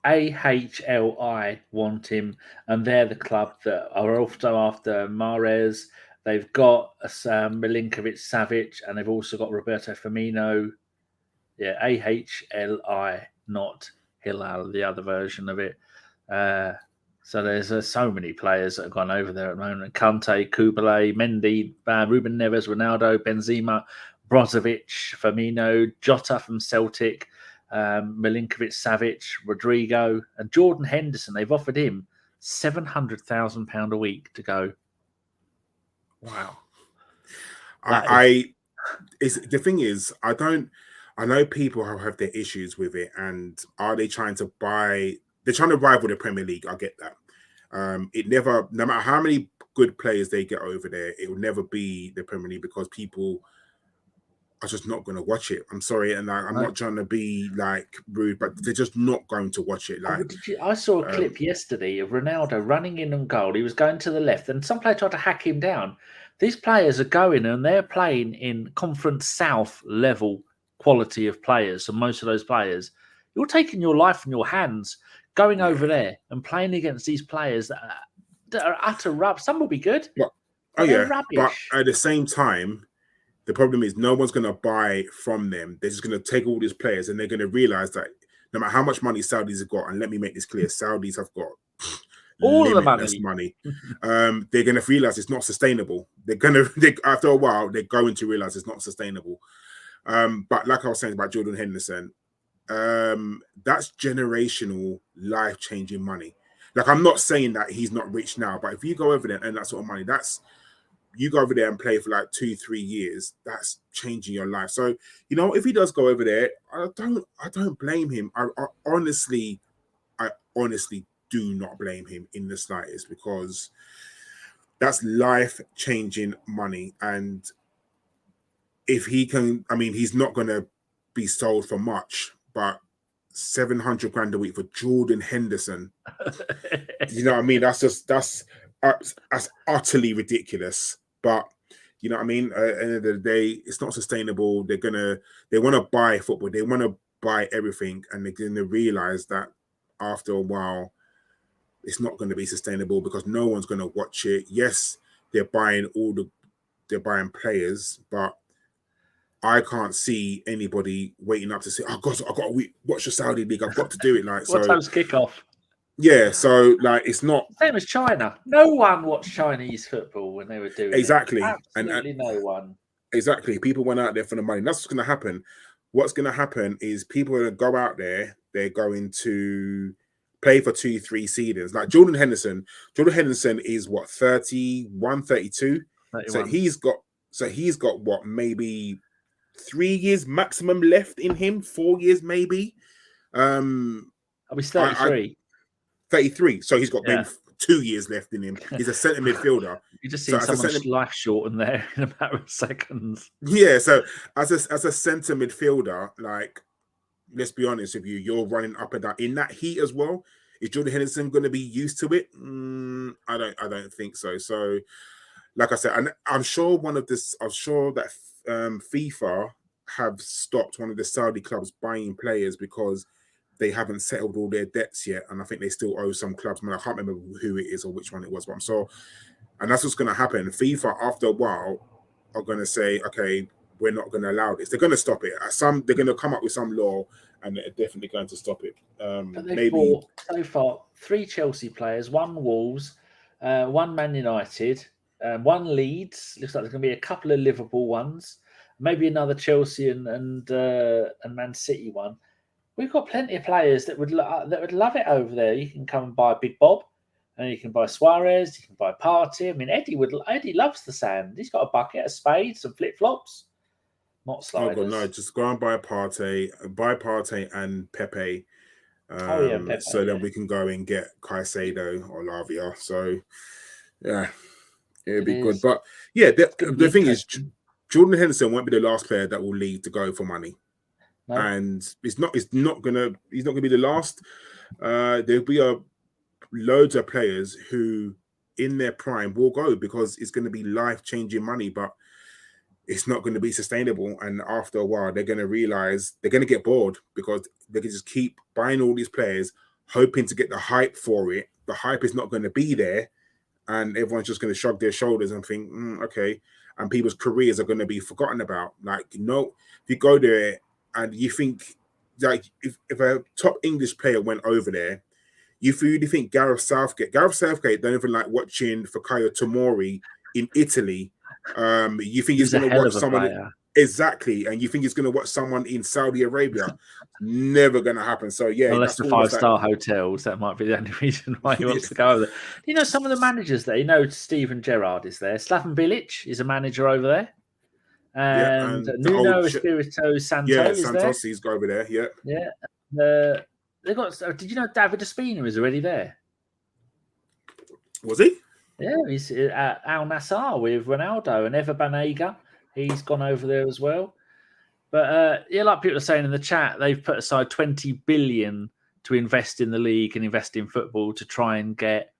AHLI want him, and they're the club that are also after Mahrez. They've got Milinkovic-Savic, and they've also got Roberto Firmino. Yeah, AHLI, not Hilal, the other version of it. So there's so many players that have gone over there at the moment. Kante, Kubalay, Mendy, Ruben Neves, Ronaldo, Benzema, Brozovic, Firmino, Jota from Celtic, Milinkovic-Savic, Rodrigo, and Jordan Henderson. They've offered him £700,000 a week to go. Wow. The thing is, I know people have their issues with it, and are they trying to buy? They're trying to rival the Premier League. I get that, It never, no matter how many good players they get over there, it will never be the Premier League because people are just not going to watch it. I'm sorry, and I'm not trying to be like rude, but they're just not going to watch it. Like, I saw a clip yesterday of Ronaldo running in on goal. He was going to the left, and some player tried to hack him down. These players are going and they're playing in Conference South level quality of players, and most of those players, you're taking your life in your hands, going over there and playing against these players that are utter rubbish. Some will be good. But at the same time, the problem is no one's going to buy from them. They're just going to take all these players and they're going to realize that no matter how much money Saudis have got, and let me make this clear, Saudis have got all limitless the money. They're going to realize it's not sustainable. After a while, they're going to realize it's not sustainable. But like I was saying about Jordan Henderson, that's generational, life-changing money. Like, I'm not saying that he's not rich now, but if you go over there and that sort of money, you go over there and play for like 2-3 years, that's changing your life. So, you know, if he does go over there, I don't blame him. I honestly do not blame him in the slightest, because that's life-changing money. And if he can, I mean, he's not going to be sold for much, but 700 grand a week for Jordan Henderson, you know what I mean? That's utterly ridiculous. But you know what I mean? At the end of the day, it's not sustainable. They want to buy football. They want to buy everything, and they're going to realize that after a while, it's not going to be sustainable because no one's going to watch it. Yes, they're buying buying players, but I can't see anybody waiting up to say, "Oh God, I've got to watch the Saudi League. I've got to do it." Like, what time's kickoff? Yeah, so like it's not same as China. No one watched Chinese football when they were doing exactly. it. Absolutely no one. Exactly. People went out there for the money. That's what's going to happen. What's going to happen is people are going to go out there. They're going to play for 2-3 seasons. Like Jordan Henderson is what, 31, 32. 31. So he's got what, maybe 3 years maximum left in him, 4 years maybe. I'll be 33. 33. So he's got maybe 2 years left in him. He's a centre midfielder. You just see someone's life shortened there in a matter of seconds. Yeah. So as a centre midfielder, like, let's be honest with you, you're running up and down in that heat as well. Is Jordan Henderson going to be used to it? I don't think so. So, like I said, and I'm sure that FIFA have stopped one of the Saudi clubs buying players because they haven't settled all their debts yet, and I think they still owe some clubs. I can't remember who it is or which one it was, but and that's what's going to happen. FIFA, after a while, are going to say, "Okay, we're not going to allow this." They're going to stop it. They're going to come up with some law, and they're definitely going to stop it. But they've bought so far 3 Chelsea players, 1 Wolves, 1 Man United, 1 Leeds. Looks like there's going to be a couple of Liverpool ones, maybe another Chelsea and Man City one. We've got plenty of players that would love it over there. You can come and buy Big Bob, and you can buy Suarez. You can buy Partey. I mean, Eddie loves the sand. He's got a bucket, a spade, some flip flops, not sliders. Oh God, no! Just go and buy Partey and Pepe. Pepe, so then we can go and get Caicedo or Lavia. So yeah, it'd be good. But yeah, the thing is, Jordan Henderson won't be the last player that will leave to go for money. No. And he's not gonna be the last. There'll be loads of players who in their prime will go because it's going to be life-changing money, but it's not going to be sustainable. And after a while, they're going to realize they're going to get bored because they can just keep buying all these players, hoping to get the hype for it. The hype is not going to be there, and everyone's just going to shrug their shoulders and think, okay. And people's careers are going to be forgotten about. Like, if you go there and you think, like, if a top English player went over there, you really think Gareth Southgate don't even like watching Bukayo Tomori in Italy. You think he's going to watch someone exactly, and you think he's going to watch someone in Saudi Arabia. Never going to happen. So yeah, unless the 5-star hotels, that might be the only reason why he wants to go over there. You know, some of the managers there. Steven Gerrard is there. Slaven Bilic is a manager over there. And Nuno Espirito Santo is Santos, there. He's go over there. Yeah. They got. Did you know David Ospina is already there? Was he? Yeah, he's at Al Nassr with Ronaldo and Ever Banega. He's gone over there as well. But yeah, like people are saying in the chat, they've put aside 20 billion to invest in the league and invest in football to try and get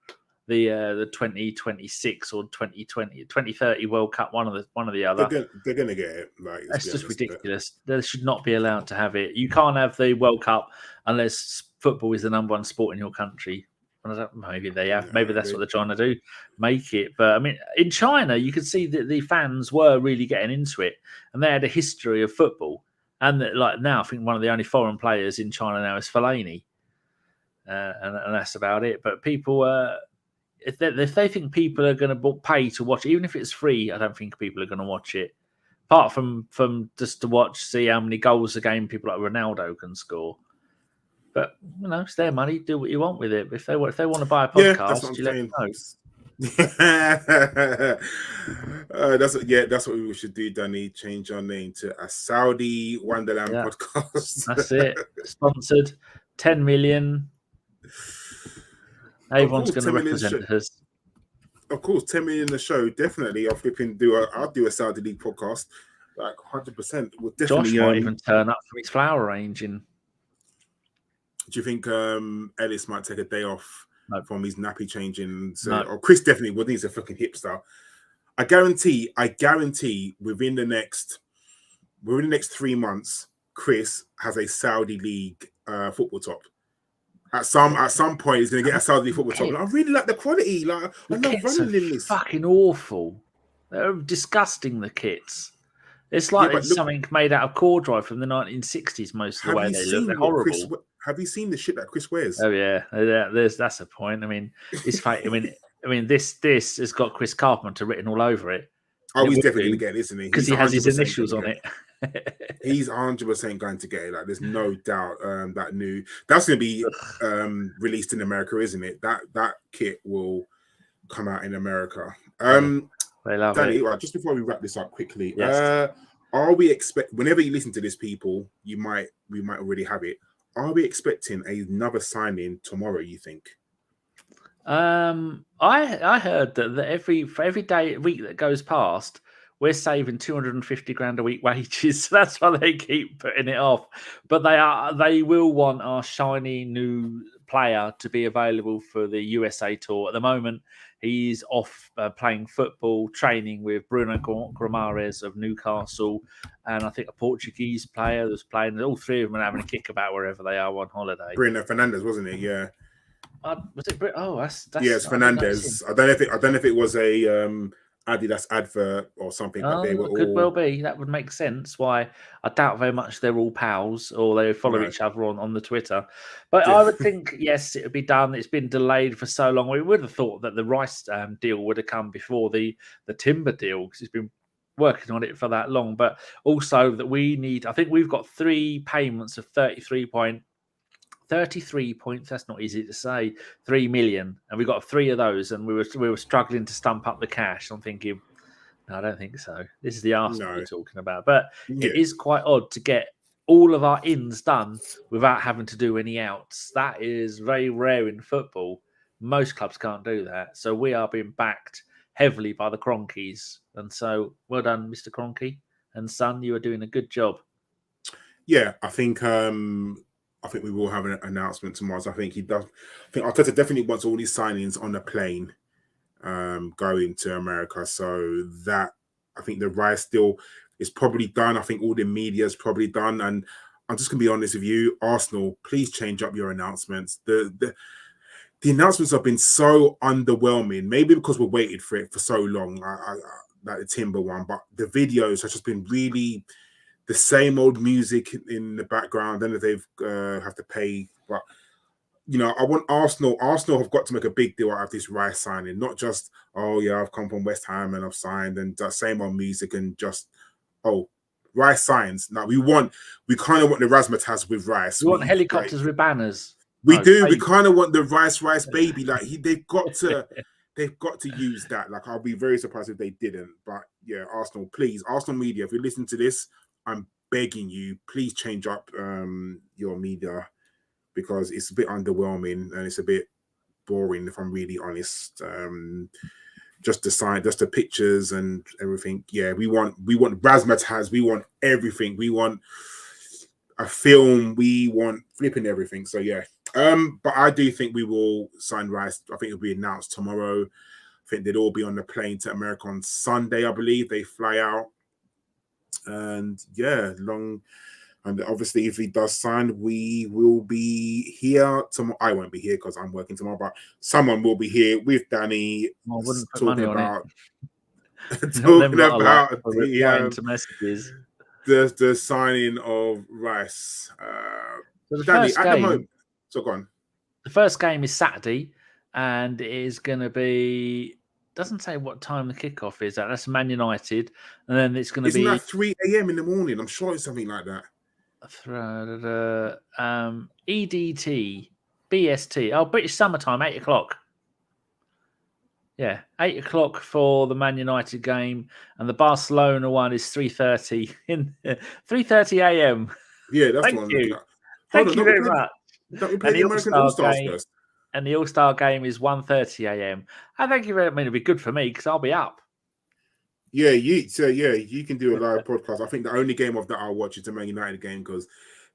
the 2026 or 2030 World Cup, one of the other. They're gonna get it. Like, that's just ridiculous. They should not be allowed to have it. You can't have the World Cup unless football is the number one sport in your country. Maybe they have. Maybe that's what they're trying to do, make it. But I mean, in China, you could see that the fans were really getting into it, and they had a history of football. And like now, I think one of the only foreign players in China now is Fellaini, and that's about it. But people, if they think people are going to pay to watch, even if it's free, I don't think people are going to watch it. Apart from just to watch, see how many goals a game people like Ronaldo can score. But it's their money. Do what you want with it. If they want to buy a podcast, you let them know. That's what we should do, Danny. Change our name to a Saudi Wonderland podcast. That's it. Sponsored, 10 million. Everyone's going to represent us. Of course, 10 million a show. Definitely, I'll do a Saudi League podcast. Like 100%. We'll definitely. Josh might even turn up for his flower arranging. Do you think Ellis might take a day off from his nappy changing? No. Or Chris definitely would. He's a fucking hipster. I guarantee within the next 3 months, Chris has a Saudi League football top. At some point, he's going to get a Saudi League football top. And I really like the quality. Like, I love running in this. Fucking awful. They're disgusting, the kits. It's like it's something made out of cord drive from the 1960s. Most of the way they look, they're horrible. Have you seen the shit that Chris wears? Oh yeah, that's a point. I mean, it's fake. I mean, this has got Chris Carpenter written all over it. Oh, he's definitely going to get it, isn't he? Because he has his initials on it. He's 100% going to get it. Like, there's no doubt that's going to be released in America, isn't it? That kit will come out in America. They love Danny, it. right, just before we wrap this up quickly, yes. Are we whenever you listen to this, people, we might already have it. Are we expecting another signing tomorrow, you think? I heard that for every week that goes past, we're saving 250 grand a week wages. So that's why they keep putting it off. But they will want our shiny new player to be available for the USA tour. At the moment, he's off playing football, training with Bruno Guimaraes of Newcastle, and I think a Portuguese player that's playing. All three of them are having a kickabout wherever they are on holiday. Bruno Fernandes, wasn't it? Yeah. Was it? That's yeah, it's Fernandes. I don't know if it was a Adidas advert or something. But they were could well be. That would make sense. Why I doubt very much they're all pals or they follow each other on the Twitter. But I would think yes, it would be done. It's been delayed for so long. We would have thought that the Rice deal would have come before the Timber deal because he's been working on it for that long. But also that we need. I think we've got 3 payments of 33 points. That's not easy to say. 3 million, and we got 3 of those, and we were struggling to stump up the cash. I'm thinking, no, I don't think so. This is the Arsenal we're talking about, but it is quite odd to get all of our ins done without having to do any outs. That is very rare in football. Most clubs can't do that, so we are being backed heavily by the Cronkies, and so well done, Mr. Cronky and son. You are doing a good job. Yeah, I think we will have an announcement tomorrow. So I think he does. I think Arteta definitely wants all these signings on the plane going to America. So that I think the Rice deal is probably done. I think all the media is probably done. And I'm just gonna be honest with you, Arsenal, please change up your announcements. The announcements have been so underwhelming. Maybe because we waited for it for so long, like the Timber one, but the videos have just been really the same old music in the background. Then they've have to pay, but I want Arsenal. Arsenal have got to make a big deal out of this Rice signing, not just I've come from West Ham and I've signed, and that same old music and just Rice signs. Now we kind of want the razzmatazz with Rice. We want helicopters with banners. We do. We kind of want the Rice baby. Like they've got to use that. Like I'll be very surprised if they didn't. But yeah, Arsenal, please, Arsenal media, if you listen to this, I'm begging you, please change up your media because it's a bit underwhelming and it's a bit boring, if I'm really honest. Just the sign, just the pictures and everything. Yeah, we want razzmatazz. We want everything. We want a film. We want flipping everything. So yeah. But I do think we will sign Rice. I think it'll be announced tomorrow. I think they'd all be on the plane to America on Sunday. I believe they fly out. And yeah, and obviously, if he does sign, we will be here tomorrow. I won't be here because I'm working tomorrow, but someone will be here with Danny talking about to messages. The signing of Rice. So Danny, at the moment, so go on. The first game is Saturday, and it is going to be. Doesn't say what time the kickoff is at. That's Man United, and then it's going to be. Isn't that 3 a.m. in the morning? I'm sure it's something like that. EDT, BST. Oh, British summertime, 8 o'clock. Yeah, 8 o'clock for the Man United game, and the Barcelona one is 3:30 in 3:30 a.m. Yeah, that's Thank the one. you. Thank you very much. Don't we play the American All-Stars first? And the All-Star game is 1:30 a.m. I thank you very much. It'll be good for me because I'll be up. Yeah, you can do a live podcast. I think the only game of that I'll watch is the Man United game because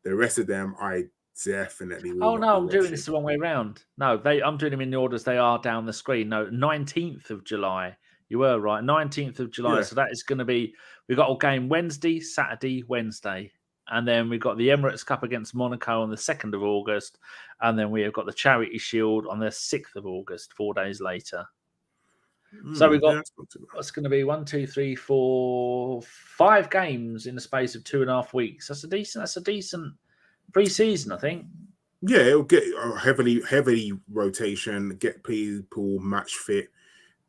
the rest of them I definitely will. Oh no, I'm doing this the wrong way around. No, I'm doing them in the order as they are down the screen. No, 19th of July. You were right, 19th of July. Yeah. So that is going to be. We've got a game Wednesday, Saturday, Wednesday. And then we've got the Emirates Cup against Monaco on the 2nd of August. And then we have got the Charity Shield on the 6th of August, 4 days later. So we've got, what's going to be 1, 2, 3, 4, 5 games in the space of 2.5 weeks. That's a decent pre-season, I think. Yeah, it'll get a heavy rotation, get people match fit.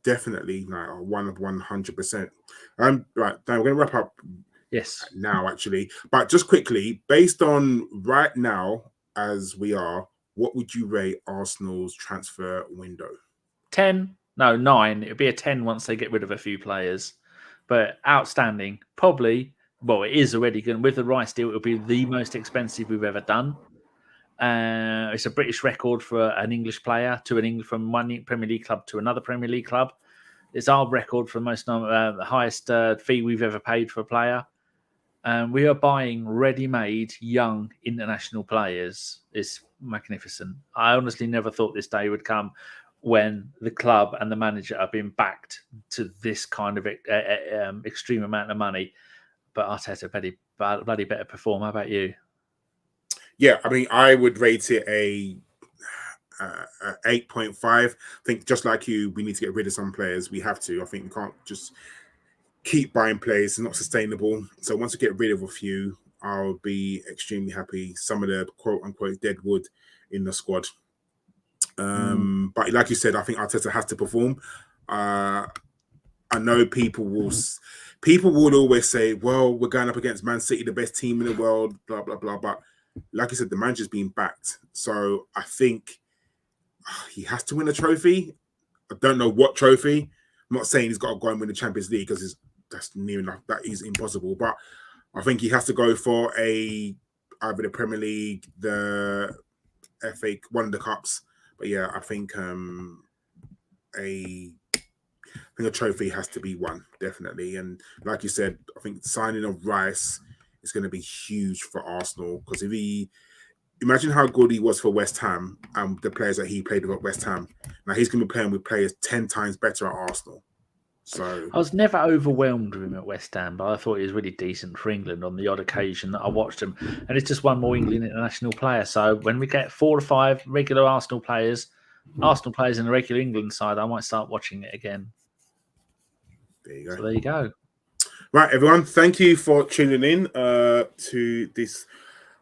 Definitely, 100%. Right, now we're going to wrap up. Yes. Now, actually. But just quickly, based on right now, as we are, what would you rate Arsenal's transfer window? 10. No, 9. It'll be a 10 once they get rid of a few players. But outstanding. Probably, well, it is already going. With the Rice deal, it'll be the most expensive we've ever done. It's a British record for an English player from one Premier League club to another Premier League club. It's our record for the highest fee we've ever paid for a player. We are buying ready-made young international players. It's magnificent. I honestly never thought this day would come when the club and the manager are being backed to this kind of extreme amount of money. But Arteta bloody better perform. How about you? Yeah, I mean, I would rate it a 8.5. I think just like you, we need to get rid of some players. We have to. I think we can't just keep buying players. It's not sustainable. So once we get rid of a few, I'll be extremely happy. Some of the quote-unquote dead wood in the squad. But like you said, I think Arteta has to perform. I know people will always say, well, we're going up against Man City, the best team in the world, blah, blah, blah. But like I said, the manager's being backed. So I think he has to win a trophy. I don't know what trophy. I'm not saying he's got to go and win the Champions League because that's near enough. That is impossible. But I think he has to go for either the Premier League, the FA, one of the cups. But yeah, I think a trophy has to be won, definitely. And like you said, I think the signing of Rice is going to be huge for Arsenal because imagine how good he was for West Ham and the players that he played with at West Ham. Now he's going to be playing with players 10 times better at Arsenal. So I was never overwhelmed with him at West Ham, but I thought he was really decent for England on the odd occasion that I watched him. And it's just one more England international player. So when we get 4 or 5 regular Arsenal players in the regular England side, I might start watching it again. There you go. So there you go. Right, everyone. Thank you for tuning in to this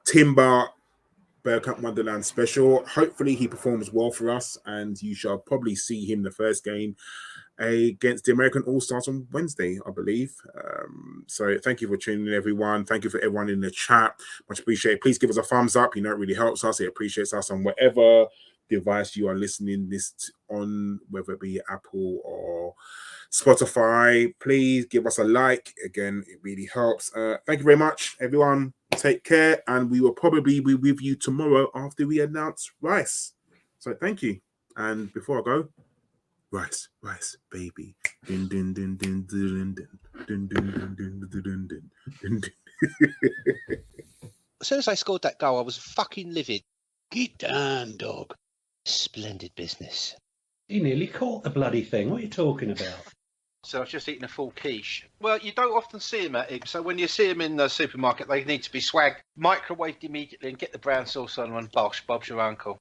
Timber Bergkamp Wonderland special. Hopefully he performs well for us and you shall probably see him the first game against the American All-Stars on Wednesday, I believe. So thank you for tuning in, everyone. Thank you for everyone in the chat. Much appreciated. Please give us a thumbs up. You know, it really helps us. It appreciates us on whatever device you are listening this on, whether it be Apple or Spotify. Please give us a like. Again, it really helps. Thank you very much, everyone. Take care, and we will probably be with you tomorrow after we announce Rice. So thank you. And before I go, Rice, baby. Dun, dun, dun, dun, dun, dun, dun, dun, dun, dun, dun, dun, dun, dun. As soon as I scored that goal, I was fucking livid. Get down, dog. Splendid business. He nearly caught the bloody thing. What are you talking about? So I've just eaten a full quiche. Well, you don't often see them at it. So when you see them in the supermarket, they need to be swagged, microwaved immediately, and get the brown sauce on and bosh, Bob's your uncle.